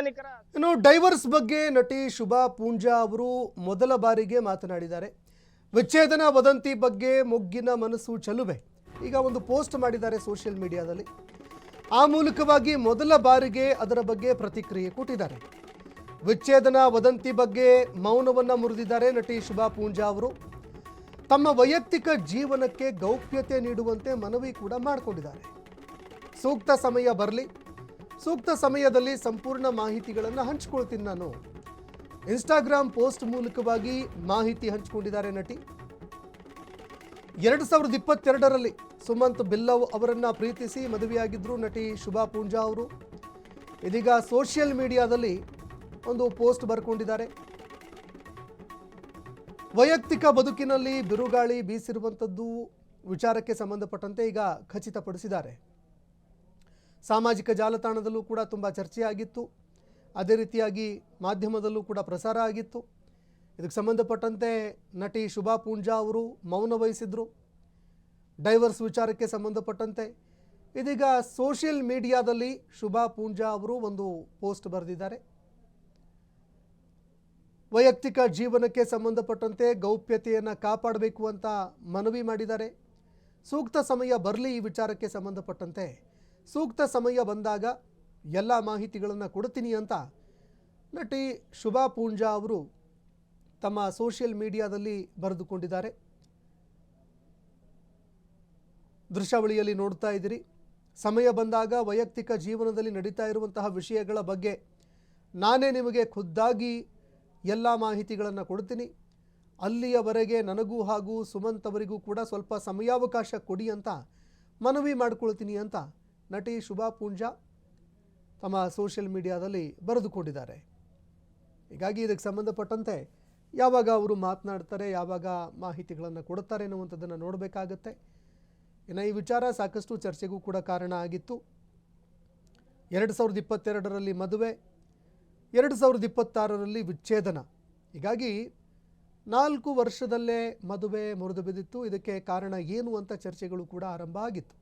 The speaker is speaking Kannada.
ಸಾರ್ವಜನಿಕರ ಇನ್ನು ಡೈವರ್ಸ್ ಬಗ್ಗೆ ನಟಿ ಶುಭಾ ಪೂಂಜಾ ಅವರು ಮೊದಲ ಬಾರಿಗೆ ಮಾತನಾಡಿದ್ದಾರೆ. ವಿಚ್ಛೇದನ ವದಂತಿ ಬಗ್ಗೆ ಮೊಗ್ಗಿನ ಮನಸ್ಸು ಚಲುವೆ ಈಗ ಒಂದು ಪೋಸ್ಟ್ ಮಾಡಿದ್ದಾರೆ ಸೋಷಿಯಲ್ ಮೀಡಿಯಾದಲ್ಲಿ. ಆ ಮೂಲಕವಾಗಿ ಮೊದಲ ಬಾರಿಗೆ ಅದರ ಬಗ್ಗೆ ಪ್ರತಿಕ್ರಿಯೆ ಕೊಟ್ಟಿದ್ದಾರೆ. ವಿಚ್ಛೇದನ ವದಂತಿ ಬಗ್ಗೆ ಮೌನವನ್ನು ಮುರಿದಿದ್ದಾರೆ ನಟಿ ಶುಭಾ ಪೂಂಜಾ ಅವರು. ತಮ್ಮ ವೈಯಕ್ತಿಕ ಜೀವನಕ್ಕೆ ಗೌಪ್ಯತೆ ನೀಡುವಂತೆ ಮನವಿ ಕೂಡ ಮಾಡಿಕೊಂಡಿದ್ದಾರೆ. ಸೂಕ್ತ ಸಮಯ ಬರಲಿ, ಸೂಕ್ತ ಸಮಯದಲ್ಲಿ ಸಂಪೂರ್ಣ ಮಾಹಿತಿಗಳನ್ನು ಹಂಚಿಕೊಳ್ತೀನಿ ನಾನು. ಇನ್ಸ್ಟಾಗ್ರಾಮ್ ಪೋಸ್ಟ್ ಮೂಲಕವಾಗಿ ಮಾಹಿತಿ ಹಂಚಿಕೊಂಡಿದ್ದಾರೆ ನಟಿ. 2022ರಲ್ಲಿ ಸುಮಂತ್ ಬಿಲ್ಲವ್ ಅವರನ್ನ ಪ್ರೀತಿಸಿ ಮದುವೆಯಾಗಿದ್ದರು ನಟಿ ಶುಭಾ ಪೂಂಜಾ ಅವರು. ಇದೀಗ ಸೋಷಿಯಲ್ ಮೀಡಿಯಾದಲ್ಲಿ ಒಂದು ಪೋಸ್ಟ್ ಬರ್ಕೊಂಡಿದ್ದಾರೆ. ವೈಯಕ್ತಿಕ ಬದುಕಿನಲ್ಲಿ ಬಿರುಗಾಳಿ ಬೀಸಿರುವಂಥದ್ದು ವಿಚಾರಕ್ಕೆ ಸಂಬಂಧಪಟ್ಟಂತೆ ಈಗ ಖಚಿತಪಡಿಸಿದ್ದಾರೆ. ಸಾಮಾಜಿಕ ಜಾಲತಾಣದಲ್ಲೂ ಕೂಡ ತುಂಬ ಚರ್ಚೆಯಾಗಿತ್ತು. ಅದೇ ರೀತಿಯಾಗಿ ಮಾಧ್ಯಮದಲ್ಲೂ ಕೂಡ ಪ್ರಸಾರ ಆಗಿತ್ತು. ಇದಕ್ಕೆ ಸಂಬಂಧಪಟ್ಟಂತೆ ನಟಿ ಶುಭಾ ಪೂಂಜಾ ಅವರು ಮೌನ ವಹಿಸಿದ್ರು. ಡೈವರ್ಸ್ ವಿಚಾರಕ್ಕೆ ಸಂಬಂಧಪಟ್ಟಂತೆ ಇದೀಗ ಸೋಷಿಯಲ್ ಮೀಡಿಯಾದಲ್ಲಿ ಶುಭಾ ಪೂಂಜಾ ಅವರು ಒಂದು ಪೋಸ್ಟ್ ಬರೆದಿದ್ದಾರೆ. ವೈಯಕ್ತಿಕ ಜೀವನಕ್ಕೆ ಸಂಬಂಧಪಟ್ಟಂತೆ ಗೌಪ್ಯತೆಯನ್ನು ಕಾಪಾಡಬೇಕು ಅಂತ ಮನವಿ ಮಾಡಿದ್ದಾರೆ. ಸೂಕ್ತ ಸಮಯ ಬರಲಿ ಈ ವಿಚಾರಕ್ಕೆ ಸಂಬಂಧಪಟ್ಟಂತೆ, ಸೂಕ್ತ ಸಮಯ ಬಂದಾಗ ಎಲ್ಲ ಮಾಹಿತಿಗಳನ್ನು ಕೊಡ್ತೀನಿ ಅಂತ ನಟಿ ಶುಭಾ ಪೂಂಜಾ ಅವರು ತಮ್ಮ ಸೋಷಿಯಲ್ ಮೀಡಿಯಾದಲ್ಲಿ ಬರೆದುಕೊಂಡಿದ್ದಾರೆ. ದೃಶ್ಯಾವಳಿಯಲ್ಲಿ ನೋಡ್ತಾ ಇದ್ದೀರಿ. ಸಮಯ ಬಂದಾಗ ವೈಯಕ್ತಿಕ ಜೀವನದಲ್ಲಿ ನಡೀತಾ ಇರುವಂತಹ ವಿಷಯಗಳ ಬಗ್ಗೆ ನಾನೇ ನಿಮಗೆ ಖುದ್ದಾಗಿ ಎಲ್ಲ ಮಾಹಿತಿಗಳನ್ನು ಕೊಡ್ತೀನಿ. ಅಲ್ಲಿಯವರೆಗೆ ನನಗೂ ಹಾಗೂ ಸುಮಂತ್ ಅವರಿಗೂ ಕೂಡ ಸ್ವಲ್ಪ ಸಮಯಾವಕಾಶ ಕೊಡಿ ಅಂತ ಮನವಿ ಮಾಡಿಕೊಳ್ತೀನಿ ಅಂತ ನಟಿ ಶುಭಾ ಪೂಂಜಾ ತಮ್ಮ ಸೋಷಿಯಲ್ ಮೀಡಿಯಾದಲ್ಲಿ ಬರೆದುಕೊಂಡಿದ್ದಾರೆ. ಹೀಗಾಗಿ ಇದಕ್ಕೆ ಸಂಬಂಧಪಟ್ಟಂತೆ ಯಾವಾಗ ಅವರು ಮಾತನಾಡ್ತಾರೆ, ಯಾವಾಗ ಮಾಹಿತಿಗಳನ್ನು ಕೊಡ್ತಾರೆ ಅನ್ನುವಂಥದ್ದನ್ನು ನೋಡಬೇಕಾಗತ್ತೆ. ಇನ್ನು ಈ ವಿಚಾರ ಸಾಕಷ್ಟು ಚರ್ಚೆಗೂ ಕೂಡ ಕಾರಣ ಆಗಿತ್ತು. 2022ರಲ್ಲಿ ಮದುವೆ, 2026ರಲ್ಲಿ ವಿಚ್ಛೇದನ. ಹೀಗಾಗಿ 4 ವರ್ಷದಲ್ಲೇ ಮದುವೆ ಮುರಿದು ಬಿದ್ದಿತ್ತು. ಇದಕ್ಕೆ ಕಾರಣ ಏನು ಅಂತ ಚರ್ಚೆಗಳು ಕೂಡ ಆರಂಭ ಆಗಿತ್ತು.